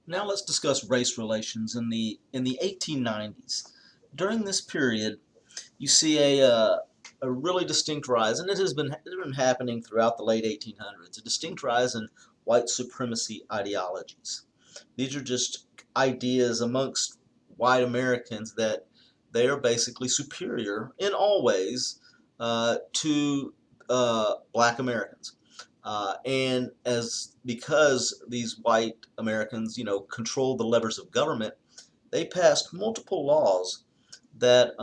Now let's discuss race relations in the 1890s. During this period, you see a really distinct rise, and it has been happening throughout the late 1800s. A distinct rise in white supremacy ideologies. These are just ideas amongst white Americans that they are basically superior in all ways to black Americans. And as because these white Americans, control the levers of government, they passed multiple laws that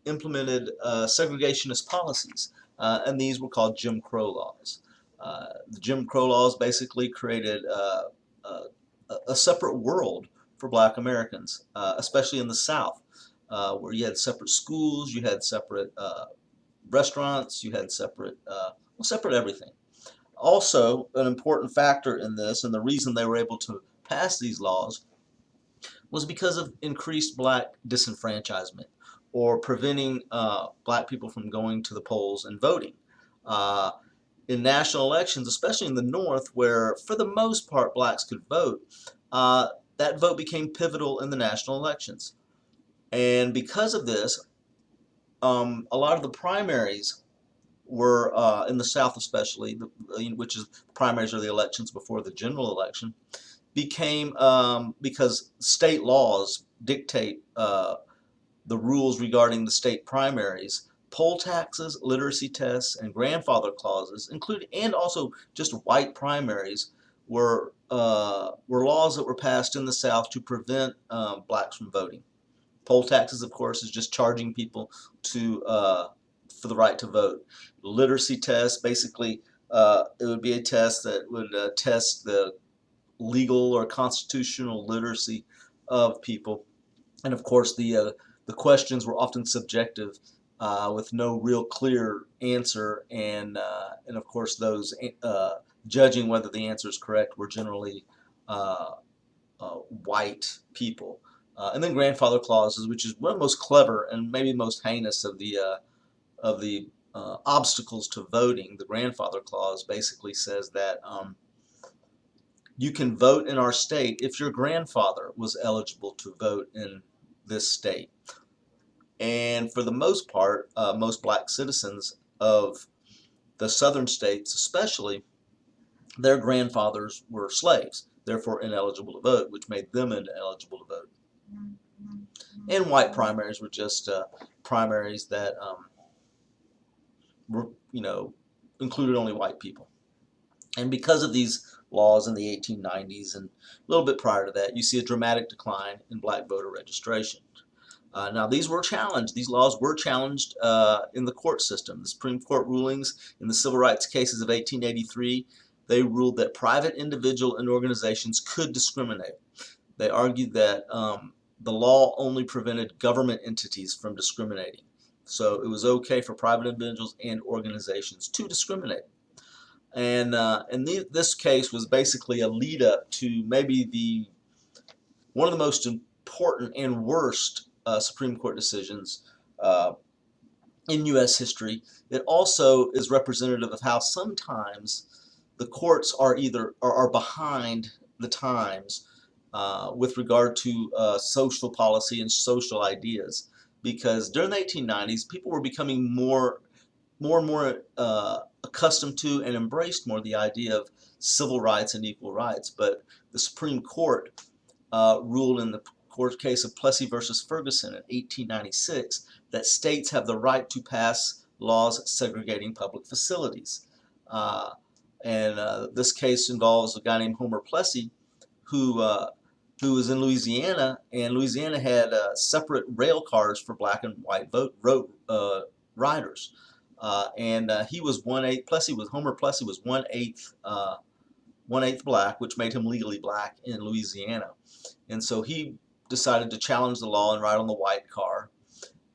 implemented segregationist policies, and these were called Jim Crow laws. The Jim Crow laws basically created a separate world for black Americans, especially in the South, where you had separate schools, you had separate restaurants, you had separate everything. Also, an important factor in this, and the reason they were able to pass these laws, was because of increased black disenfranchisement or preventing black people from going to the polls and voting. Uh, in national elections, especially in the North, where for the most part blacks could vote, that vote became pivotal in the national elections. And because of this, a lot of the primaries were in the South, especially, which is primaries are the elections before the general election, became because state laws dictate the rules regarding the state primaries. Poll taxes, literacy tests, and grandfather clauses, including and also just white primaries, were laws that were passed in the South to prevent blacks from voting. Poll taxes, of course, is just charging people to for the right to vote. Literacy tests, basically, it would be a test that would test the legal or constitutional literacy of people. And of course, the questions were often subjective, with no real clear answer, and of course, those judging whether the answer is correct were generally uh, white people. And then grandfather clauses, which is one of the most clever and maybe most heinous of the obstacles to voting. The grandfather clause basically says that you can vote in our state if your grandfather was eligible to vote in this state. And for the most part, most black citizens of the southern states, especially, their grandfathers were slaves, therefore ineligible to vote, which made them ineligible to vote. And white primaries were just primaries that were, included only white people. And because of these laws in the 1890s and a little bit prior to that, you see a dramatic decline in black voter registration. Now, these were challenged. These laws were challenged in the court system. The Supreme Court rulings in the civil rights cases of 1883, they ruled that private individual and organizations could discriminate. They argued that the law only prevented government entities from discriminating. So it was okay for private individuals and organizations to discriminate. And this case was basically a lead up to maybe the one of the most important and worst Supreme Court decisions uh, in U.S. history. It also is representative of how sometimes the courts are behind the times with regard to social policy and social ideas. Because during the 1890s, people were becoming more and more accustomed to and embraced more the idea of civil rights and equal rights. But the Supreme Court ruled in the court case of Plessy versus Ferguson in 1896 that states have the right to pass laws segregating public facilities. Uh, and this case involves a guy named Homer Plessy who uh, who was in Louisiana, and Louisiana had separate rail cars for black and white road riders. And he was 1/8. Homer Plessy was 1/8 black, which made him legally black in Louisiana. And so he decided to challenge the law and ride on the white car.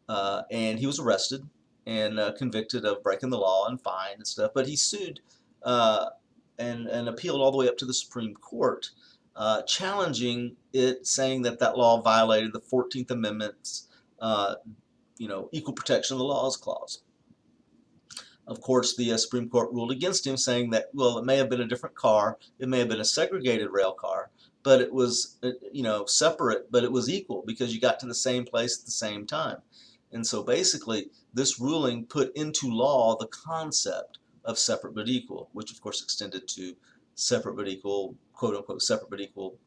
And he was arrested and convicted of breaking the law and fined and stuff. But he sued uh, and appealed all the way up to the Supreme Court, challenging it, saying that that law violated the 14th Amendment's, equal protection of the laws clause. Of course, the Supreme Court ruled against him, saying that, well, it may have been a different car, it may have been a segregated rail car, but it was separate, but it was equal because you got to the same place at the same time. And so basically, this ruling put into law the concept of separate but equal, which of course extended to separate but equal, quote unquote, separate but equal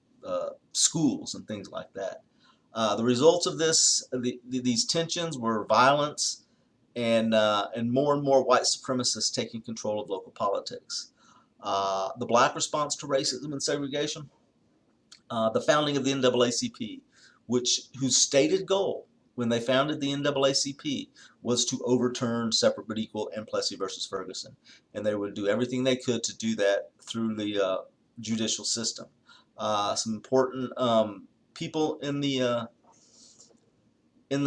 schools and things like that. The results of these tensions were violence and more white supremacists taking control of local politics. The black response to racism and segregation, the founding of the NAACP, whose stated goal when they founded the NAACP was to overturn separate but equal and Plessy versus Ferguson, and they would do everything they could to do that through the judicial system. Some important people in the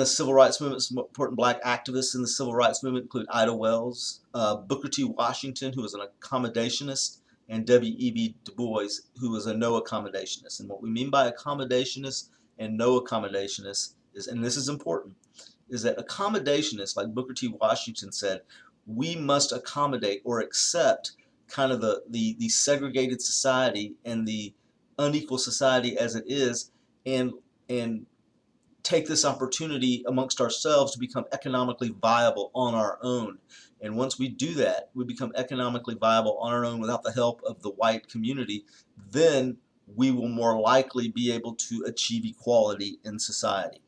civil rights movement, some important black activists in the civil rights movement include Ida Wells, Booker T. Washington, who was an accommodationist, and W.E.B. Du Bois, who was a no accommodationist. And what we mean by accommodationist and no accommodationist is, and this is important, is that accommodationists, like Booker T. Washington said, we must accommodate or accept kind of the segregated society and the unequal society as it is, and take this opportunity amongst ourselves to become economically viable on our own. And once we do that, we become economically viable on our own without the help of the white community, then we will more likely be able to achieve equality in society.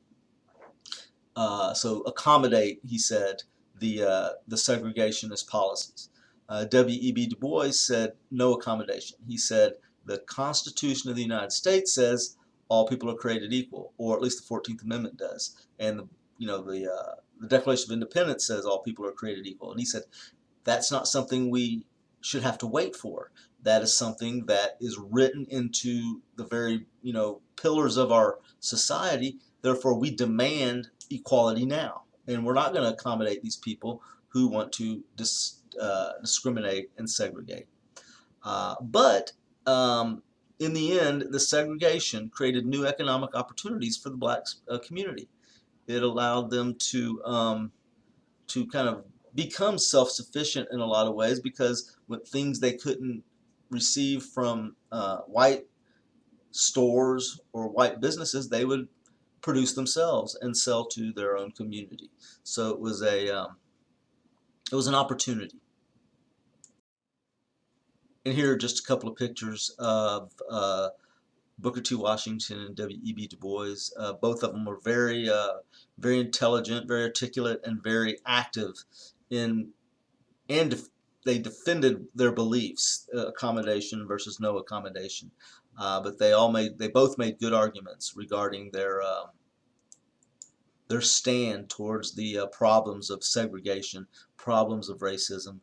So accommodate, he said, the segregationist policies. W.E.B. Du Bois said no accommodation. He said the Constitution of the United States says all people are created equal, or at least the 14th Amendment does, and the Declaration of Independence says all people are created equal. And he said that's not something we should have to wait for. That is something that is written into the very pillars of our society. Therefore, we demand equality now, and we're not going to accommodate these people who want to discriminate and segregate. But in the end, the segregation created new economic opportunities for the black community. It allowed them to kind of become self-sufficient in a lot of ways, because with things they couldn't receive from white stores or white businesses, they would produce themselves and sell to their own community. So it was an opportunity. And here are just a couple of pictures of Booker T. Washington and W.E.B. Du Bois. Both of them were very intelligent, very articulate, and very active and they defended their beliefs, accommodation versus no accommodation. But they both made good arguments regarding their stand towards the problems of segregation, problems of racism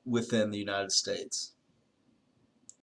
within the United States.